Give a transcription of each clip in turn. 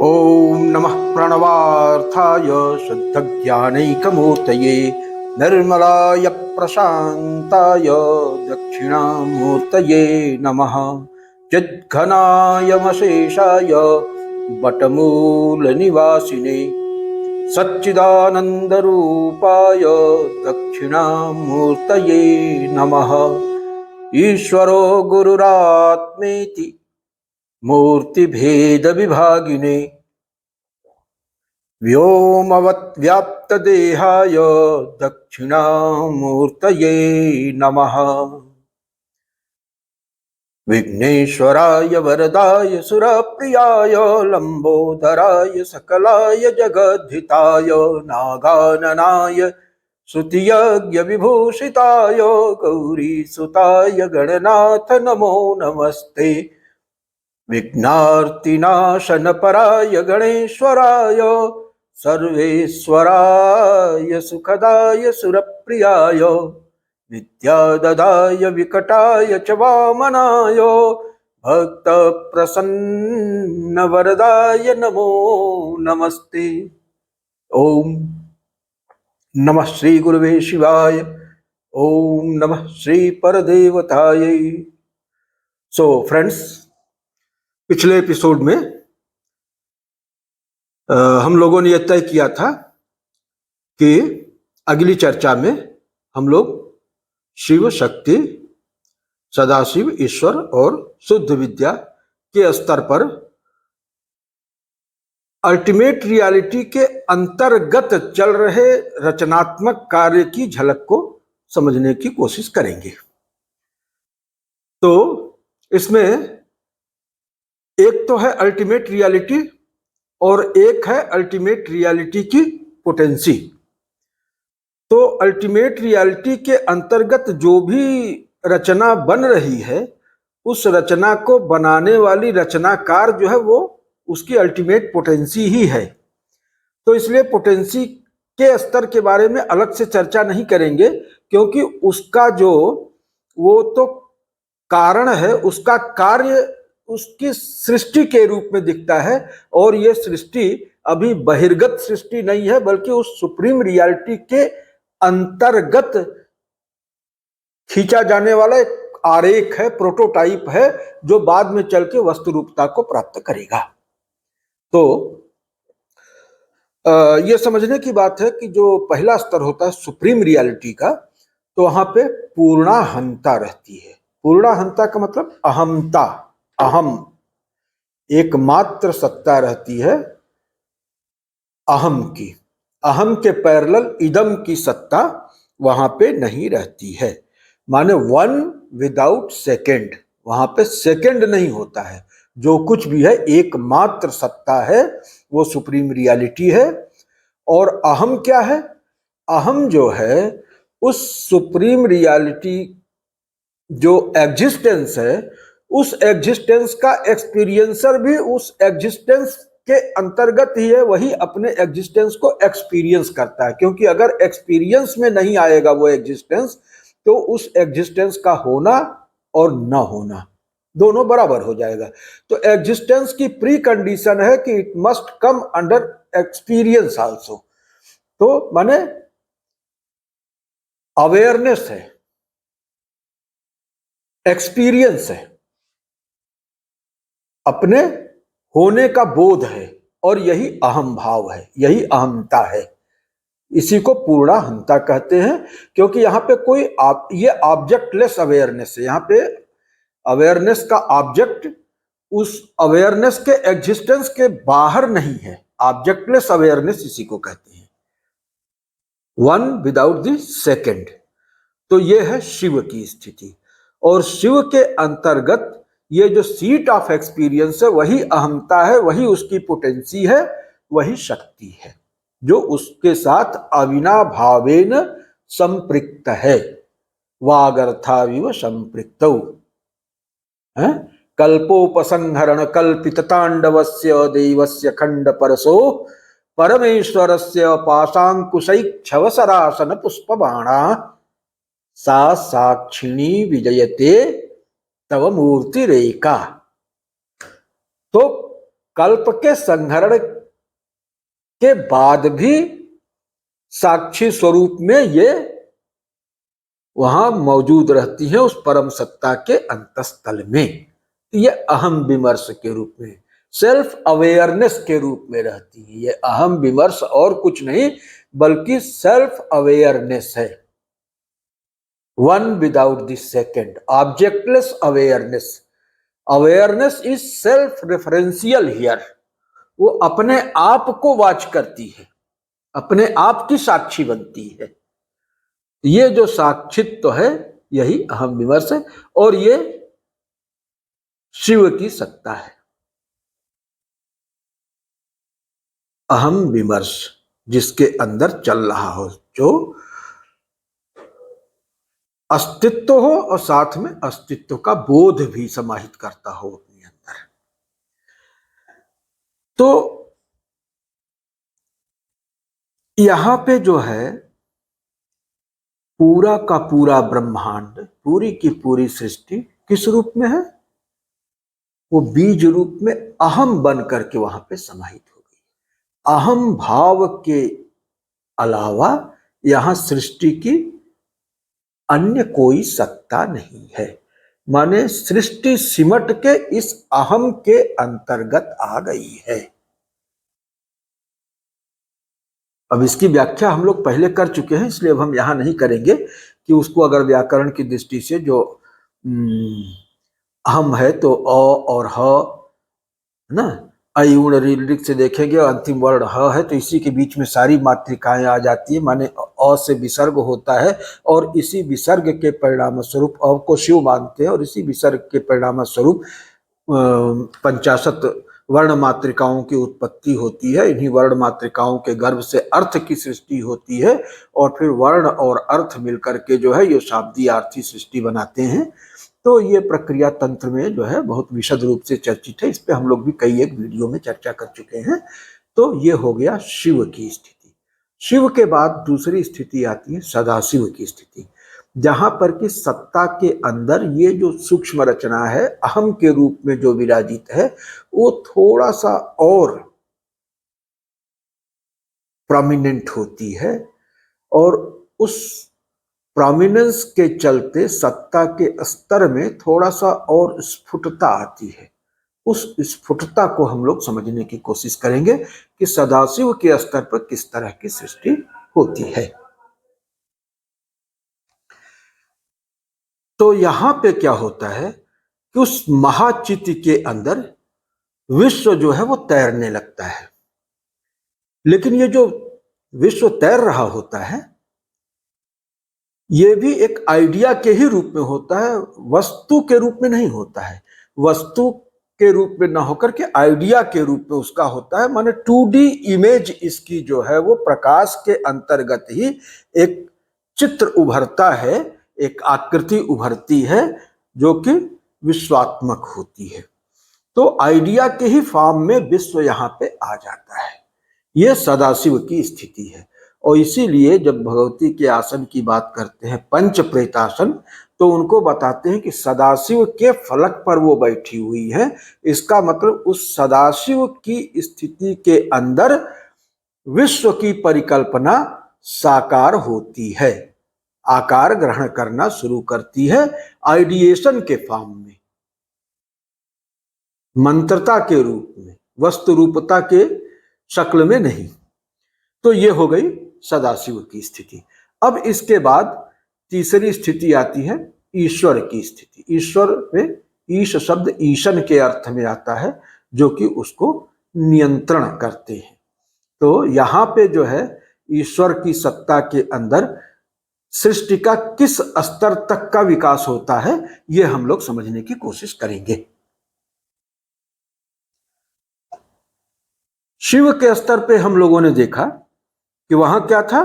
ओम नमः प्रणवार्थाय शुद्धज्ञानैकमूर्तये निर्मलाय प्रशान्ताय दक्षिणामूर्तये नमः। चिद्घनायमशेषाय वटमूलनिवासिने सच्चिदानन्दरूपाय दक्षिणामूर्तये नमः। ईश्वरो गुरुरात्मेति मूर्तिभेदविभागिने व्योमवद्व्याप्तदेहाय दक्षिणामूर्तये नमः। विघ्नेश्वराय वरदाय सुरप्रियाय लंबोदराय सकलाय जगद्धिताय नागाननाय श्रुतियज्ञविभूषिताय गौरीसुताय गणनाथ नमो नमस्ते। विघ्नार्तिनाशनपराय गणेश्वराय सर्वेश्वराय सुखदाय सुरप्रियाय विद्याददाय विकटाय च वामनाय भक्तप्रसन्नवरदाय नमो नमस्ते। ओम नमः श्री गुरुवे शिवाय। ओम नमः श्री परदेवताय। सो फ्रेंड्स, पिछले एपिसोड में हम लोगों ने यह तय किया था कि अगली चर्चा में हम लोग शिव शक्ति, सदाशिव, ईश्वर और शुद्ध विद्या के स्तर पर अल्टीमेट रियलिटी के अंतर्गत चल रहे रचनात्मक कार्य की झलक को समझने की कोशिश करेंगे। तो इसमें एक तो है अल्टीमेट रियलिटी और एक है अल्टीमेट रियलिटी की पोटेंसी। तो अल्टीमेट रियलिटी के अंतर्गत जो भी रचना बन रही है, उस रचना को बनाने वाली रचनाकार जो है वो उसकी अल्टीमेट पोटेंसी ही है। तो इसलिए पोटेंसी के स्तर के बारे में अलग से चर्चा नहीं करेंगे, क्योंकि उसका जो वो तो कारण है, उसका कार्य उसकी सृष्टि के रूप में दिखता है। और ये सृष्टि अभी बहिर्गत सृष्टि नहीं है, बल्कि उस सुप्रीम रियलिटी के अंतर्गत खींचा जाने वाला एक आरेख है, प्रोटोटाइप है, जो बाद में चल के वस्तु रूपता को प्राप्त करेगा। तो यह समझने की बात है कि जो पहला स्तर होता है सुप्रीम रियलिटी का, तो वहां पे पूर्णाहंता रहती है। पूर्णाहंता का मतलब अहमता, अहम, एकमात्र सत्ता रहती है अहम की। अहम के पैरेलल इदम की सत्ता वहां पे नहीं रहती है। माने वन विदाउट सेकंड, वहां पे सेकंड नहीं होता है। जो कुछ भी है एकमात्र सत्ता है, वो सुप्रीम रियलिटी है। और अहम क्या है? अहम जो है उस सुप्रीम रियलिटी जो एग्जिस्टेंस है, उस एग्जिस्टेंस का एक्सपीरियंसर भी उस एग्जिस्टेंस के अंतर्गत ही है। वही अपने एग्जिस्टेंस को एक्सपीरियंस करता है, क्योंकि अगर एक्सपीरियंस में नहीं आएगा वो एग्जिस्टेंस, तो उस एग्जिस्टेंस का होना और न होना दोनों बराबर हो जाएगा। तो एग्जिस्टेंस की प्री कंडीशन है कि it must come under experience also. तो माने अवेयरनेस है, एक्सपीरियंस है, अपने होने का बोध है, और यही अहम भाव है, यही अहमता है। इसी को पूर्णाहंता कहते हैं, क्योंकि यहाँ पे कोई ये ऑब्जेक्टलेस अवेयरनेस है। यहाँ पे अवेयरनेस का ऑब्जेक्ट उस अवेयरनेस के एग्जिस्टेंस के बाहर नहीं है। ऑब्जेक्टलेस अवेयरनेस इसी को कहते हैं, वन विदाउट द सेकंड। तो ये है शिव की स्थिति। और शिव के अंतर्गत ये जो सीट ऑफ एक्सपीरियंस है, वही अहमता है, वही उसकी पोटेंसी है, वही शक्ति है, जो उसके साथ अविनाभावेन संपृक्त है। वागर्थाविव संपृक्तौ कल्पोपसंहरण कल्पित तांडवस्य देवस्य खंड परसो परमेश्वरस्य पाशांकुशैक्षवसरासन पुष्पबाणा सा साक्षिणी विजयते तव मूर्ति रेखा। तो कल्प के संहरण के बाद भी साक्षी स्वरूप में ये वहां मौजूद रहती है उस परम सत्ता के अंतस्थल में। ये अहम विमर्श के रूप में, सेल्फ अवेयरनेस के रूप में रहती है। ये अहम विमर्श और कुछ नहीं बल्कि सेल्फ अवेयरनेस है। One without the second, objectless awareness. Awareness is self referential here. वो अपने आप को वॉच करती है, अपने आप की साक्षी बनती है। ये जो साक्षित्व है यही अहम विमर्श है और ये शिव की सत्ता है। अहम विमर्श जिसके अंदर चल रहा हो, जो अस्तित्व हो और साथ में अस्तित्व का बोध भी समाहित करता हो अपने अंदर। तो यहां पे जो है पूरा का पूरा ब्रह्मांड, पूरी की पूरी सृष्टि किस रूप में है? वो बीज रूप में अहम बन करके वहां पे समाहित हो गई। अहम भाव के अलावा यहां सृष्टि की अन्य कोई सत्ता नहीं है। माने सृष्टि सिमट के इस अहम के अंतर्गत आ गई है। अब इसकी व्याख्या हम लोग पहले कर चुके हैं, इसलिए अब हम यहां नहीं करेंगे कि उसको अगर व्याकरण की दृष्टि से जो अहम है तो अ और ह ना, अयुण ऋलिक से देखेंगे और अंतिम वर्ण ह है तो इसी के बीच में सारी मात्रिकाएं आ जाती है। माने अ से विसर्ग होता है और इसी विसर्ग के परिणाम स्वरूप अ को शिव मानते हैं और इसी विसर्ग के परिणाम स्वरूप 50 वर्ण मात्रिकाओं की उत्पत्ति होती है। इन्हीं वर्ण मात्रिकाओं के गर्भ से अर्थ की सृष्टि होती है और फिर वर्ण और अर्थ मिलकर के जो है ये शाब्दी आर्थी सृष्टि बनाते हैं। तो ये प्रक्रिया तंत्र में जो है बहुत विशद रूप से चर्चित है। इस पे हम लोग भी कई एक वीडियो में चर्चा कर चुके हैं। तो ये हो गया शिव की स्थिति। शिव के बाद दूसरी स्थिति आती है सदाशिव की स्थिति, जहां पर कि सत्ता के अंदर ये जो सूक्ष्म रचना है अहम के रूप में जो विराजित है वो थोड़ा सा और प्रोमिनेंट होती है और उस प्रोमिनेंस के चलते सत्ता के स्तर में थोड़ा सा और स्फुटता आती है। उस स्फुटता को हम लोग समझने की कोशिश करेंगे कि सदाशिव के स्तर पर किस तरह की सृष्टि होती है। तो यहां पे क्या होता है कि उस महाचित्त के अंदर विश्व जो है वो तैरने लगता है। लेकिन ये जो विश्व तैर रहा होता है ये भी एक आइडिया के ही रूप में होता है, वस्तु के रूप में नहीं होता है। वस्तु के रूप में ना होकर के आइडिया के रूप में उसका होता है। माने 2D इमेज इसकी जो है वो प्रकाश के अंतर्गत ही एक चित्र उभरता है, एक आकृति उभरती है जो कि विश्वात्मक होती है। तो आइडिया के ही फॉर्म में विश्व यहाँ पे आ जाता है। ये सदाशिव की स्थिति है। और इसीलिए जब भगवती के आसन की बात करते हैं पंच प्रेतासन, तो उनको बताते हैं कि सदाशिव के फलक पर वो बैठी हुई है। इसका मतलब उस सदाशिव की स्थिति के अंदर विश्व की परिकल्पना साकार होती है, आकार ग्रहण करना शुरू करती है आइडिएशन के फॉर्म में, मंत्रता के रूप में, वस्तु रूपता के शक्ल में नहीं। तो ये हो गई सदाशिव की स्थिति। अब इसके बाद तीसरी स्थिति आती है ईश्वर की स्थिति। ईश्वर में ईश शब्द ईशन के अर्थ में आता है जो कि उसको नियंत्रण करते हैं। तो यहाँ पे जो है ईश्वर की सत्ता के अंदर सृष्टि का किस स्तर तक का विकास होता है ये हम लोग समझने की कोशिश करेंगे। शिव के स्तर पे हम लोगों ने देखा कि वहां क्या था,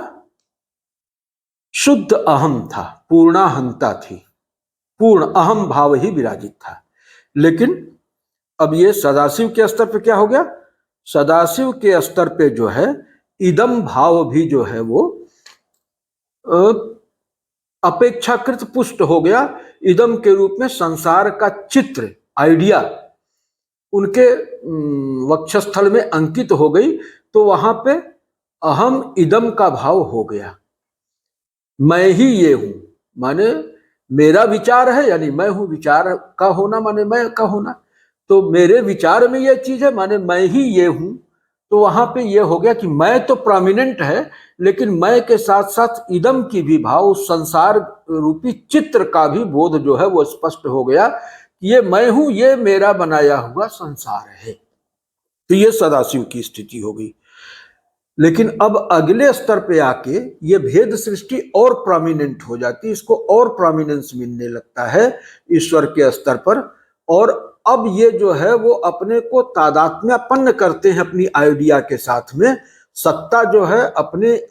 शुद्ध अहम था, पूर्णाहंता थी, पूर्ण अहम भाव ही विराजित था। लेकिन अब ये सदाशिव के स्तर पे क्या हो गया, सदाशिव के स्तर पे जो है इदम भाव भी जो है वो अपेक्षाकृत पुष्ट हो गया। इदम के रूप में संसार का चित्र, आइडिया उनके वक्षस्थल में अंकित हो गई, तो वहां पे अहम इदम का भाव हो गया। मैं ही ये हूं माने मेरा विचार है, यानी मैं हूं, विचार का होना माने मैं का होना, तो मेरे विचार में ये चीज है माने मैं ही ये हूं। तो वहां पे ये हो गया कि मैं तो प्रोमिनेंट है, लेकिन मैं के साथ साथ इदम की भी भाव, संसार रूपी चित्र का भी बोध जो है वो स्पष्ट हो गया कि ये मैं हूं, ये मेरा बनाया हुआ संसार है। तो ये सदाशिव की स्थिति हो गई। लेकिन अब अगले स्तर पे आके ये भेद सृष्टि और प्रोमिनेंट हो जाती है, इसको और प्रोमिनेंस मिलने लगता है ईश्वर के स्तर पर। और अब ये जो है वो अपने को तादात्म्यपन्न करते हैं अपनी आइडिया के साथ में। सत्ता जो है अपने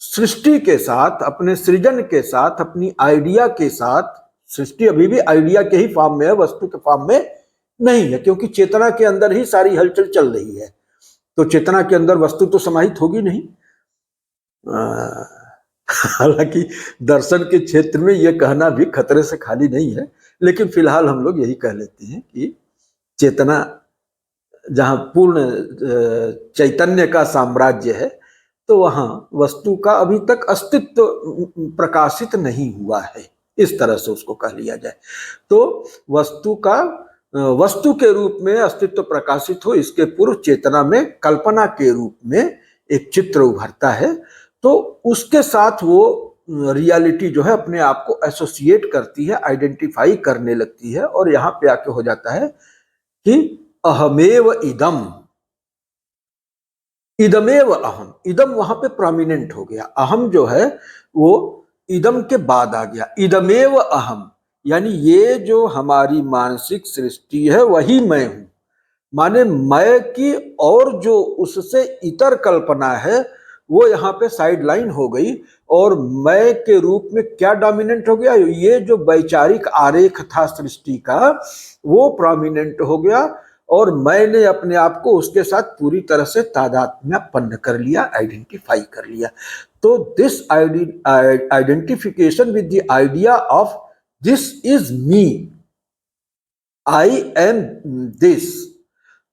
सृष्टि के साथ, अपने सृजन के साथ, अपनी आइडिया के साथ, सृष्टि अभी भी आइडिया के ही फॉर्म में है, वस्तु के फॉर्म में नहीं है, क्योंकि चेतना के अंदर ही सारी हलचल चल रही है। तो चेतना के अंदर वस्तु तो समाहित होगी नहीं। हालांकि दर्शन के क्षेत्र में यह कहना भी खतरे से खाली नहीं है, लेकिन फिलहाल हम लोग यही कह लेते हैं कि चेतना जहां पूर्ण चैतन्य का साम्राज्य है, तो वहां वस्तु का अभी तक अस्तित्व प्रकाशित नहीं हुआ है, इस तरह से उसको कह लिया जाए। तो वस्तु का वस्तु के रूप में अस्तित्व प्रकाशित हो, इसके पूर्व चेतना में कल्पना के रूप में एक चित्र उभरता है, तो उसके साथ वो रियलिटी जो है अपने आप को एसोसिएट करती है, आइडेंटिफाई करने लगती है, और यहां पे आके हो जाता है कि अहमेव इदम, इदमेव अहम। इदम वहां पे प्रोमिनेंट हो गया, अहम जो है वो इदम के बाद आ गया। इदमेव अहम यानी ये जो हमारी मानसिक सृष्टि है वही मैं हूं, माने मैं की और जो उससे इतर कल्पना है वो यहाँ पे साइड लाइन हो गई, और मैं के रूप में क्या डोमिनेंट हो गया, ये जो वैचारिक आरेख था सृष्टि का वो प्रोमिनेंट हो गया, और मैंने अपने आप को उसके साथ पूरी तरह से तादात्म्यपन्न कर लिया, आइडेंटिफाई कर लिया। तो this identification with the idea of this is me, I am this,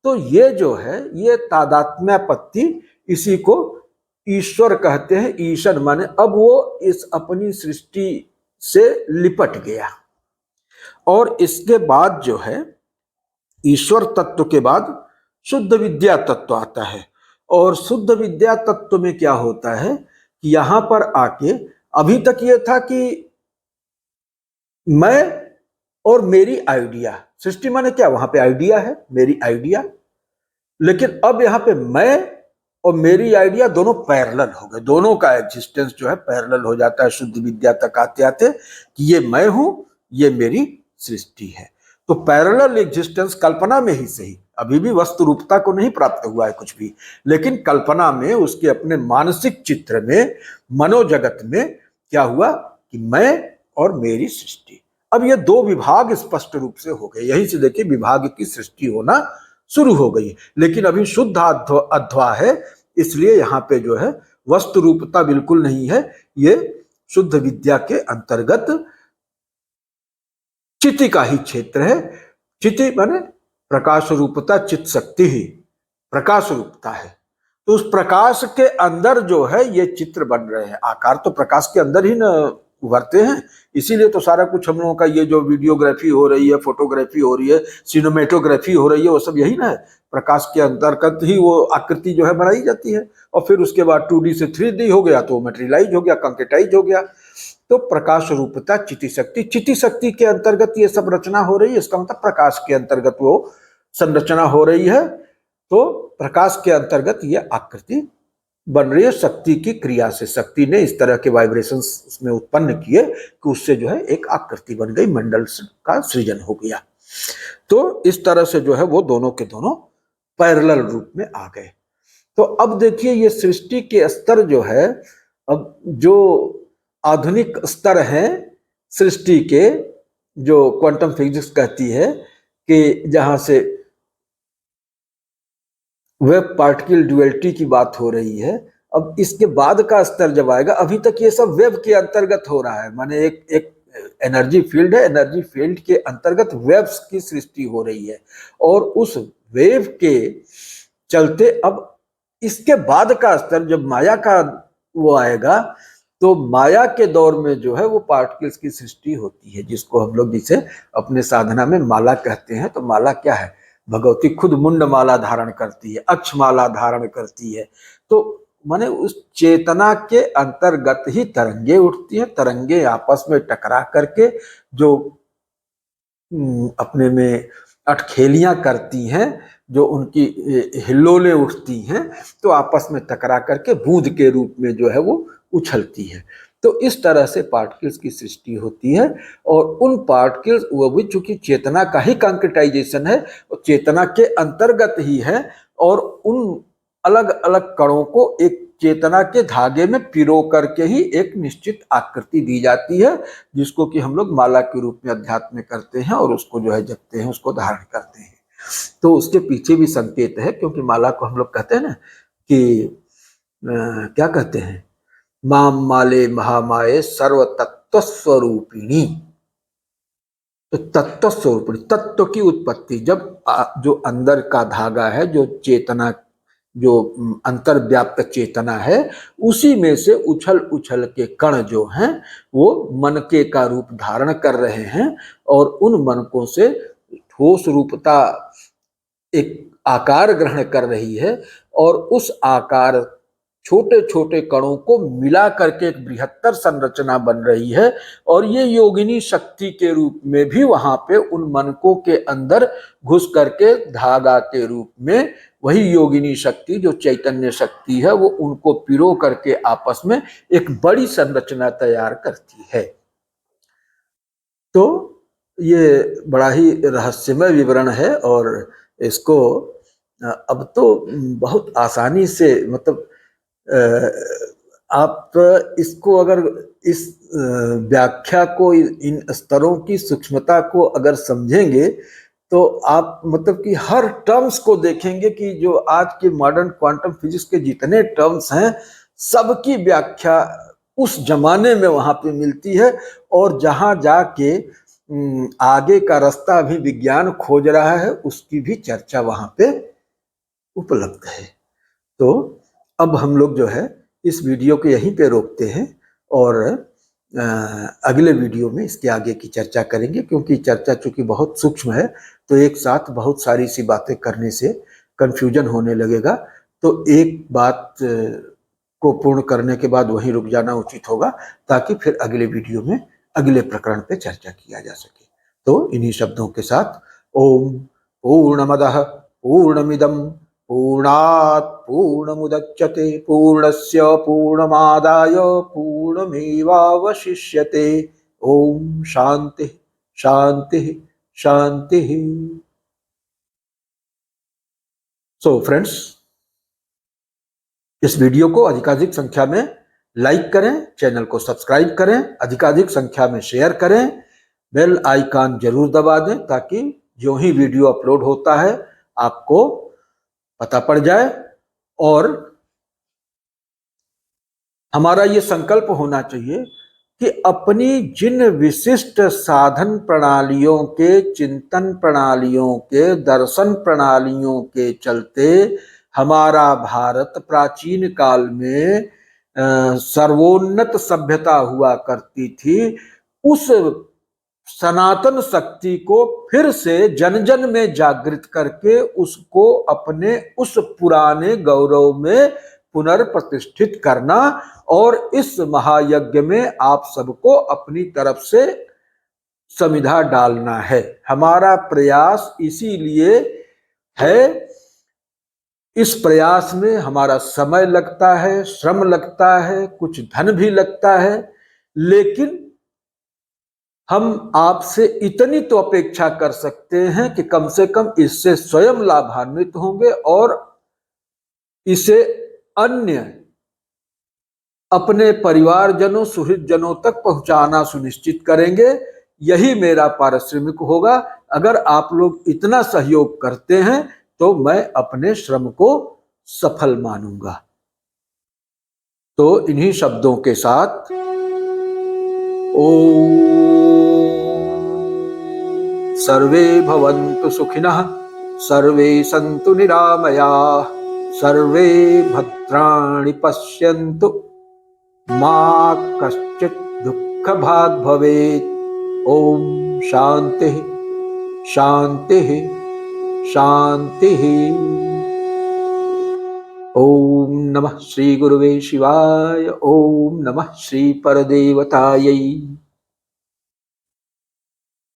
तो ये जो है ये तादात्म्यपत्ति, इसी को ईश्वर कहते हैं। ईश्वर माने अब वो इस अपनी सृष्टि से लिपट गया। और इसके बाद जो है ईश्वर तत्व के बाद शुद्ध विद्या तत्व आता है। और शुद्ध विद्या तत्व में क्या होता है कि यहां पर आके अभी तक ये था कि मैं और मेरी आइडिया, सृष्टि माने क्या, वहां पे आइडिया है, मेरी आइडिया, लेकिन अब यहां पे मैं और मेरी आइडिया दोनों पैरेलल हो गए, दोनों का एग्जिस्टेंस जो है पैरेलल हो जाता है शुद्ध विद्या तक आते आते, कि ये मैं हूं, ये मेरी सृष्टि है। तो पैरेलल एग्जिस्टेंस कल्पना में ही सही, अभी भी वस्तु रूपता को नहीं प्राप्त हुआ है कुछ भी, लेकिन कल्पना में, उसके अपने मानसिक चित्र में, मनोजगत में क्या हुआ कि मैं और मेरी सृष्टि। अब ये दो विभाग स्पष्ट रूप से हो गए, यहीं से देखिए विभाग की सृष्टि होना शुरू हो गई। लेकिन अभी शुद्ध अध्वा है, इसलिए यहाँ पे जो है वस्तु रूपता बिल्कुल नहीं है, ये शुद्ध विद्या के अंतर्गत चिति का ही क्षेत्र है। चिति माने प्रकाश रूपता, चित शक्ति ही प्रकाश रूपता है। तो उस प्रकाश के अंदर जो है ये चित्र बन रहे हैं, आकार तो प्रकाश के अंदर ही न उभरते हैं, इसीलिए तो सारा कुछ हम लोगों का ये जो वीडियोग्राफी हो रही है, फोटोग्राफी हो रही है, सिनेमेटोग्राफी हो रही है, वो सब यही ना है, प्रकाश के अंतर्गत ही वो आकृति जो है बनाई जाती है। और फिर उसके बाद 2D से 3D हो गया तो मटेरियलाइज हो गया, कंक्रीटाइज हो गया। तो प्रकाश रूपता चिति शक्ति, चिति शक्ति के अंतर्गत ये सब रचना हो रही है, इसका मतलब प्रकाश के अंतर्गत वो संरचना हो रही है। तो प्रकाश के अंतर्गत ये आकृति बन रही है, शक्ति की क्रिया से, शक्ति ने इस तरह के वाइब्रेशंस उसमें उत्पन्न किए कि उससे जो है एक आकृति बन गई, मंडल का सृजन हो गया। तो इस तरह से जो है वो दोनों के दोनों पैरेलल रूप में आ गए। तो अब देखिए ये सृष्टि के स्तर जो है, अब जो आधुनिक स्तर हैं सृष्टि के, जो क्वांटम फिजिक्स कहती है कि जहां से वेब पार्टिकल ड्यूअलिटी की बात हो रही है, अब इसके बाद का स्तर जब आएगा, अभी तक ये सब वेब के अंतर्गत हो रहा है, माने एक एनर्जी फील्ड है, एनर्जी फील्ड के अंतर्गत वेब्स की सृष्टि हो रही है, और उस वेव के चलते अब इसके बाद का स्तर जब माया का वो आएगा, तो माया के दौर में जो है वो पार्टिकल्स की सृष्टि होती है, जिसको हम लोग जिसे अपने साधना में माला कहते हैं। तो माला क्या है? भगवती खुद मुंड माला धारण करती है, अक्ष माला धारण करती है। तो माने उस चेतना के अंतर्गत ही तरंगे उठती हैं, तरंगे आपस में टकरा करके जो अपने में अटखेलियां करती हैं, जो उनकी हिल्लोलें उठती हैं, तो आपस में टकरा करके बूंद के रूप में जो है वो उछलती है। तो इस तरह से पार्टिकल्स की सृष्टि होती है। और उन पार्टिकल्स, वो भी चूंकि चेतना का ही कंक्रीटाइजेशन है, चेतना के अंतर्गत ही है, और उन अलग अलग कणों को एक चेतना के धागे में पिरो करके ही एक निश्चित आकृति दी जाती है, जिसको कि हम लोग माला के रूप में अध्यात्म में करते हैं और उसको जो है जपते हैं, उसको धारण करते हैं। तो उसके पीछे भी संकेत है, क्योंकि माला को हम लोग कहते हैं ना कि क्या कहते हैं, माम माले महामाये सर्व तत्व स्वरूपिणी। तो तत्व स्वरूपिणी, तत्व की उत्पत्ति, जब जो अंदर का धागा है, जो चेतना, जो अंतर्व्याप्त चेतना है, उसी में से उछल उछल के कण जो हैं वो मनके का रूप धारण कर रहे हैं, और उन मनकों से ठोस रूपता एक आकार ग्रहण कर रही है, और उस आकार छोटे छोटे कणों को मिला करके एक बृहत्तर संरचना बन रही है। और ये योगिनी शक्ति के रूप में भी वहां पे उन मनकों के अंदर घुस करके धागा के रूप में वही योगिनी शक्ति जो चैतन्य शक्ति है, वो उनको पिरो करके आपस में एक बड़ी संरचना तैयार करती है। तो ये बड़ा ही रहस्यमय विवरण है, और इसको अब तो बहुत आसानी से, मतलब आप इसको अगर इस व्याख्या को, इन स्तरों की सूक्ष्मता को अगर समझेंगे, तो आप मतलब कि हर टर्म्स को देखेंगे कि जो आज के मॉडर्न क्वांटम फिजिक्स के जितने टर्म्स हैं, सबकी व्याख्या उस जमाने में वहां पे मिलती है। और जहां जाके आगे का रास्ता भी विज्ञान खोज रहा है, उसकी भी चर्चा वहां पे उपलब्ध है। तो अब हम लोग जो है इस वीडियो को यहीं पे रोकते हैं, और अगले वीडियो में इसके आगे की चर्चा करेंगे, क्योंकि चर्चा चूंकि बहुत सूक्ष्म है, तो एक साथ बहुत सारी सी बातें करने से कंफ्यूजन होने लगेगा। तो एक बात को पूर्ण करने के बाद वहीं रुक जाना उचित होगा, ताकि फिर अगले वीडियो में अगले प्रकरण पे चर्चा किया जा सके। तो इन्हीं शब्दों के साथ, ओम पूर्णमदः पूर्णमिदं पूर्णात् पूर्णमुदच्यते पूर्णस्य पूर्णमादाय पूर्णमेवावशिष्यते। ओम शांति शांति शांति। सो फ्रेंड्स, इस वीडियो को अधिकाधिक संख्या में लाइक करें, चैनल को सब्सक्राइब करें, अधिकाधिक संख्या में शेयर करें, बेल आइकन जरूर दबा दें, ताकि जो ही वीडियो अपलोड होता है आपको पता पड़ जाए। और हमारा ये संकल्प होना चाहिए कि अपनी जिन विशिष्ट साधन प्रणालियों के, चिंतन प्रणालियों के, दर्शन प्रणालियों के चलते हमारा भारत प्राचीन काल में सर्वोन्नत सभ्यता हुआ करती थी, उस सनातन शक्ति को फिर से जन जन में जागृत करके उसको अपने उस पुराने गौरव में पुनर्प्रतिष्ठित करना, और इस महायज्ञ में आप सबको अपनी तरफ से समिधा डालना है। हमारा प्रयास इसीलिए है। इस प्रयास में हमारा समय लगता है, श्रम लगता है, कुछ धन भी लगता है, लेकिन हम आपसे इतनी तो अपेक्षा कर सकते हैं कि कम से कम इससे स्वयं लाभान्वित होंगे, और इसे अन्य अपने परिवारजनों, सुहृदजनों तक पहुंचाना सुनिश्चित करेंगे। यही मेरा पारिश्रमिक होगा। अगर आप लोग इतना सहयोग करते हैं तो मैं अपने श्रम को सफल मानूंगा। तो इन्हीं शब्दों के साथ ओम सर्वे भवन्तु सुखिनः सर्वे सन्तु निरामयाः, सर्वे भद्राणि पश्यन्तु, मा कश्चित् दुःखभाग् भवेत्। ओम शांति शांति शांति। ओम नमः श्री गुरुवे शिवाय। ओम नमः श्री परदेवतायै।